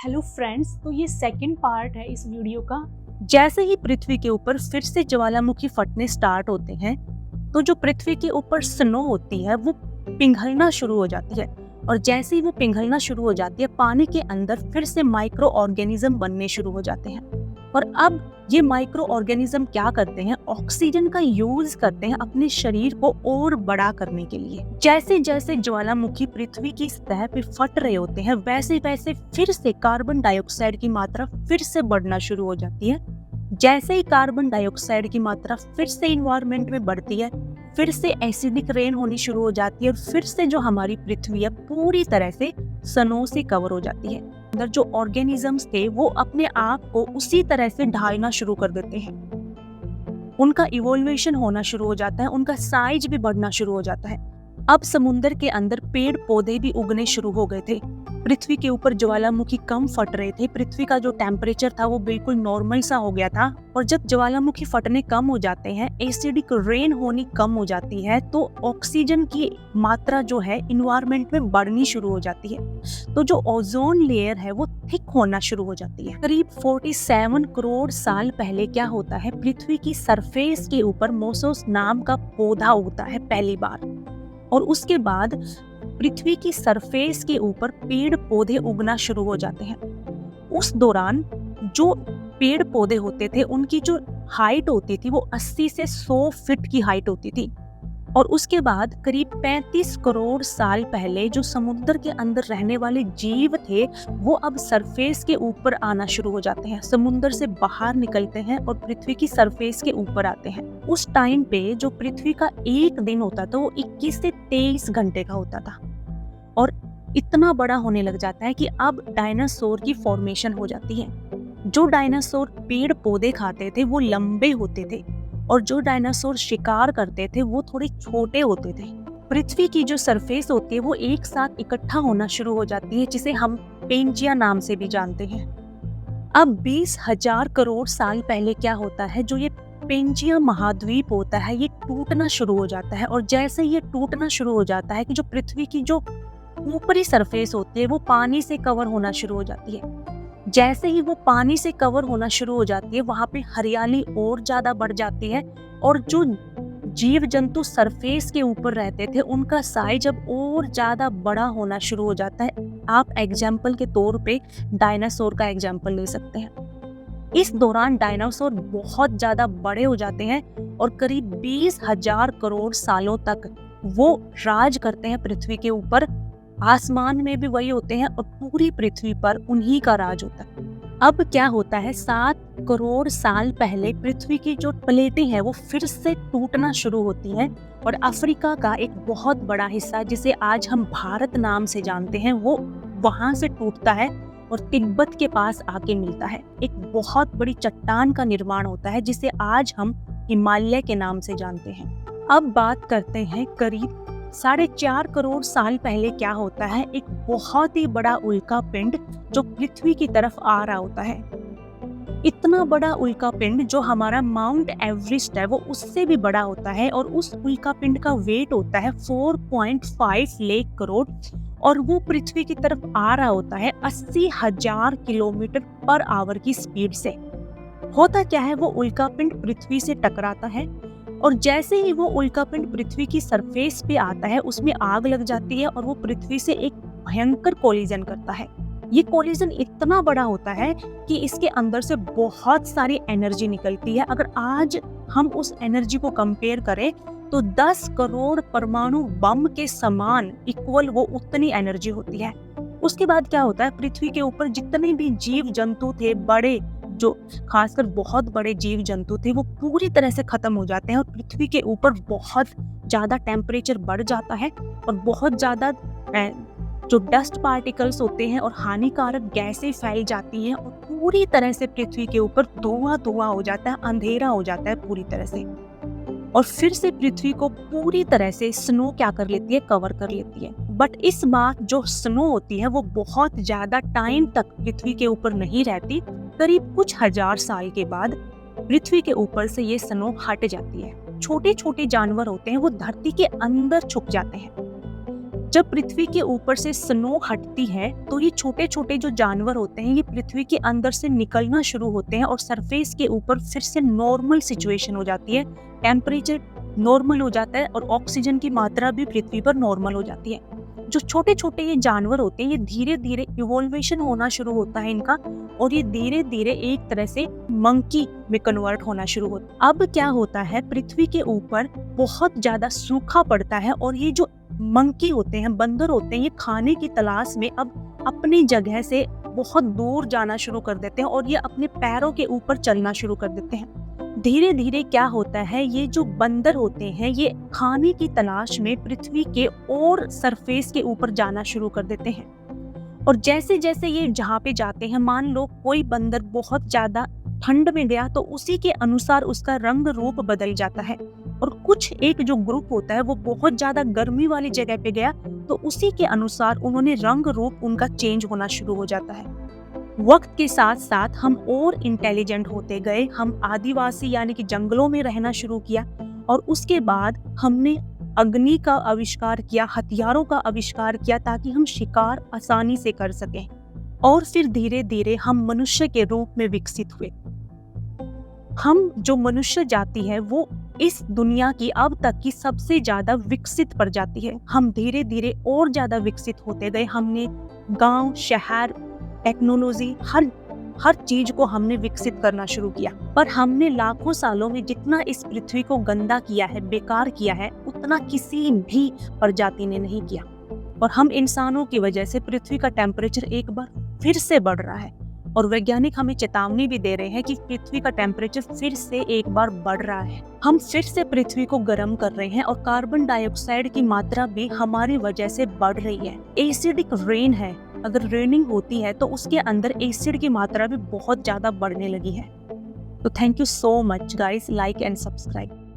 Hello friends, तो ये second part है इस वीडियो का। जैसे ही पृथ्वी के ऊपर फिर से ज्वालामुखी फटने स्टार्ट होते हैं तो जो पृथ्वी के ऊपर स्नो होती है वो पिघलना शुरू हो जाती है। और जैसे ही वो पिघलना शुरू हो जाती है पानी के अंदर फिर से माइक्रो ऑर्गेनिज्म बनने शुरू हो जाते हैं। और अब ये माइक्रो ऑर्गेनिज्म क्या करते हैं, ऑक्सीजन का यूज करते हैं अपने शरीर को और बड़ा करने के लिए। जैसे जैसे ज्वालामुखी पृथ्वी की सतह पे फट रहे होते हैं वैसे वैसे फिर से कार्बन डाइऑक्साइड की मात्रा फिर से बढ़ना शुरू हो जाती है। जैसे ही कार्बन डाइऑक्साइड की मात्रा फिर से इन्वायरमेंट में बढ़ती है फिर से एसिडिक रेन होनी शुरू हो जाती है और फिर से जो हमारी पृथ्वी है पूरी तरह से स्नो से कवर हो जाती है। अंदर जो ऑर्गेनिजम्स थे वो अपने आप को उसी तरह से ढालना शुरू कर देते हैं, उनका इवोल्यूशन होना शुरू हो जाता है, उनका साइज भी बढ़ना शुरू हो जाता है। अब समुद्र के अंदर पेड़ पौधे भी उगने शुरू हो गए थे। पृथ्वी के ऊपर ज्वालामुखी कम फट रहे थे, पृथ्वी का जो टेम्परेचर था वो बिल्कुल नॉर्मल सा हो गया था। और जब ज्वालामुखी फटने कम हो जाते हैं, एसिडिक रेन होनी कम हो जाती है तो ऑक्सीजन की मात्रा जो है इन्वायरमेंट में बढ़नी शुरू हो जाती है। तो जो ओजोन लेयर है वो थिक होना शुरू हो जाती है। करीब 47 करोड़ साल पहले क्या होता है, पृथ्वी की सरफेस के ऊपर मोसोस नाम का पौधा उगता है पहली बार। और उसके बाद पृथ्वी की सरफेस के ऊपर पेड़ पौधे उगना शुरू हो जाते हैं। उस दौरान जो पेड़ पौधे होते थे उनकी जो हाइट होती थी वो 80 से 100 फीट की हाइट होती थी। और उसके बाद करीब 35 करोड़ साल पहले जो समुद्र के अंदर रहने वाले जीव थे वो अब सरफेस के ऊपर आना शुरू हो जाते हैं, समुद्र से बाहर निकलते हैं और पृथ्वी की सरफेस के ऊपर आते हैं। उस टाइम पे जो पृथ्वी का एक दिन होता था वो 21 से 23 घंटे का होता था और इतना बड़ा होने लग जाता है कि अब डायनासोर की फॉर्मेशन हो जाती है। जो डायनासोर पेड़ पौधे खाते थे वो लंबे होते थे और जो डायनासोर शिकार करते थे वो थोड़े छोटे होते थे। पृथ्वी की जो सरफेस होती है वो एक साथ इकट्ठा होना शुरू हो जाती है जिसे हम पेंजिया नाम से भी जानते हैं। अब 20,000 करोड़ साल पहले क्या होता है, जो ये पेंजिया महाद्वीप होता है ये टूटना शुरू हो जाता है। और जैसे ये टूटना शुरू हो जाता है कि जो पृथ्वी की जो ऊपरी सरफेस होती है वो पानी से कवर होना शुरू हो जाती है। जैसे ही वो पानी से कवर होना शुरू हो जाती है वहां पे हरियाली और ज्यादा बढ़ जाती है और जो जीव जंतु सरफेस के ऊपर रहते थे उनका साइज अब और ज्यादा बड़ा होना शुरू हो जाता है। आप एग्जाम्पल के तौर पे डायनासोर का एग्जाम्पल ले सकते हैं। इस दौरान डायनासोर बहुत ज्यादा बड़े हो जाते हैं और करीब 20,000 करोड़ सालों तक वो राज करते हैं पृथ्वी के ऊपर। आसमान में भी वही होते हैं और पूरी पृथ्वी पर उन्हीं का राज होता है। अब क्या होता है, 7 करोड़ साल पहले पृथ्वी की जो प्लेटें हैं वो फिर से टूटना शुरू होती हैं और अफ्रीका का एक बहुत बड़ा हिस्सा जिसे आज हम भारत नाम से जानते हैं वो वहां से टूटता है और तिब्बत के पास आके मिलता है। एक बहुत बड़ी चट्टान का निर्माण होता है जिसे आज हम हिमालय के नाम से जानते हैं। अब बात करते हैं करीब 4.5 करोड़ साल पहले क्या होता है, एक बहुत ही बड़ा उल्का पिंड जो पृथ्वी की तरफ आ रहा होता है। इतना बड़ा उल्का पिंड जो हमारा माउंट एवरेस्ट है वो उससे भी बड़ा होता है और उस उल्का पिंड का वेट होता है 4.5 लाख करोड़ और वो पृथ्वी की तरफ आ रहा होता है 80,000 किलोमीटर पर आवर की स्पीड से। होता क्या है, वो उल्का पिंड पृथ्वी से टकराता है और जैसे ही वो उल्का पिंड पृथ्वी की सरफेस पे आता है उसमें आग लग जाती है और वो पृथ्वी से एक भयंकर कोलिजन करता है। ये कोलिजन इतना बड़ा होता है कि इसके अंदर से बहुत सारी एनर्जी निकलती है। अगर आज हम उस एनर्जी को कंपेयर करें तो 10 करोड़ परमाणु बम के समान इक्वल वो उतनी एनर्जी होती है। उसके बाद क्या होता है, पृथ्वी के ऊपर जितने भी जीव जंतु थे, बड़े जो खासकर बहुत बड़े जीव जंतु थे वो पूरी तरह से खत्म हो जाते हैं और पृथ्वी के ऊपर बहुत ज्यादा टेम्परेचर बढ़ जाता है और बहुत ज्यादा जो डस्ट पार्टिकल्स होते हैं और हानिकारक गैसें फैल जाती हैं और पूरी तरह से पृथ्वी के ऊपर धुआं हो जाता है, अंधेरा हो जाता है पूरी तरह से। और फिर से पृथ्वी को पूरी तरह से स्नो क्या कर लेती है, कवर कर लेती है। बट इस बार जो स्नो होती है वो बहुत ज्यादा टाइम तक पृथ्वी के ऊपर नहीं रहती। करीब कुछ हजार साल के बाद पृथ्वी के ऊपर से ये स्नो हट जाती है। छोटे छोटे जानवर होते हैं वो धरती के अंदर छुप जाते हैं। जब पृथ्वी के ऊपर से स्नो हटती है तो ये छोटे छोटे जो जानवर होते हैं ये पृथ्वी के अंदर से निकलना शुरू होते हैं और सरफेस के ऊपर फिर से नॉर्मल सिचुएशन हो जाती है, टेम्परेचर नॉर्मल हो जाता है और ऑक्सीजन की मात्रा भी पृथ्वी पर नॉर्मल हो जाती है। जो छोटे छोटे ये जानवर होते हैं ये धीरे धीरे इवोल्वेशन होना शुरू होता है इनका, और ये धीरे धीरे एक तरह से मंकी में कन्वर्ट होना शुरू होता है। अब क्या होता है, पृथ्वी के ऊपर बहुत ज्यादा सूखा पड़ता है और ये जो मंकी होते हैं, बंदर होते हैं, ये खाने की तलाश में अब अपनी जगह से बहुत दूर जाना शुरू कर देते हैं और ये अपने पैरों के ऊपर चलना शुरू कर देते हैं। धीरे धीरे क्या होता है, ये जो बंदर होते हैं ये खाने की तलाश में पृथ्वी के और सरफेस के ऊपर जाना शुरू कर देते हैं। और जैसे जैसे ये जहाँ पे जाते हैं, मान लो कोई बंदर बहुत ज्यादा ठंड में गया तो उसी के अनुसार उसका रंग रूप बदल जाता है, और कुछ एक जो ग्रुप होता है वो बहुत ज्यादा गर्मी वाली जगह पे गया तो उसी के अनुसार उन्होंने रंग रूप उनका चेंज होना शुरू हो जाता है। वक्त के साथ साथ हम और इंटेलिजेंट होते गए, हम आदिवासी यानी कि जंगलों में रहना शुरू किया, और उसके बाद हमने अग्नि का आविष्कार किया, हथियारों का आविष्कार किया ताकि हम शिकार आसानी से कर सकें, और फिर धीरे धीरे हम मनुष्य के रूप में विकसित हुए। हम जो मनुष्य जाति है वो इस दुनिया की अब तक की सबसे ज्यादा विकसित प्रजाति है। हम धीरे धीरे और ज्यादा विकसित होते गए, हमने गांव, शहर, टेक्नोलॉजी, हर चीज को हमने विकसित करना शुरू किया, पर हमने लाखों सालों में जितना इस पृथ्वी को गंदा किया है, बेकार किया है, उतना किसी भी प्रजाति ने नहीं किया। और हम इंसानों की वजह से पृथ्वी का टेम्परेचर एक बार फिर से बढ़ रहा है, और वैज्ञानिक हमें चेतावनी भी दे रहे हैं कि पृथ्वी का टेम्परेचर फिर से एक बार बढ़ रहा है। हम फिर से पृथ्वी को गर्म कर रहे हैं और कार्बन डाइऑक्साइड की मात्रा भी हमारी वजह से बढ़ रही है। एसिडिक रेन है, अगर रेनिंग होती है तो उसके अंदर एसिड की मात्रा भी बहुत ज्यादा बढ़ने लगी है। तो thank you so much guys, like and subscribe.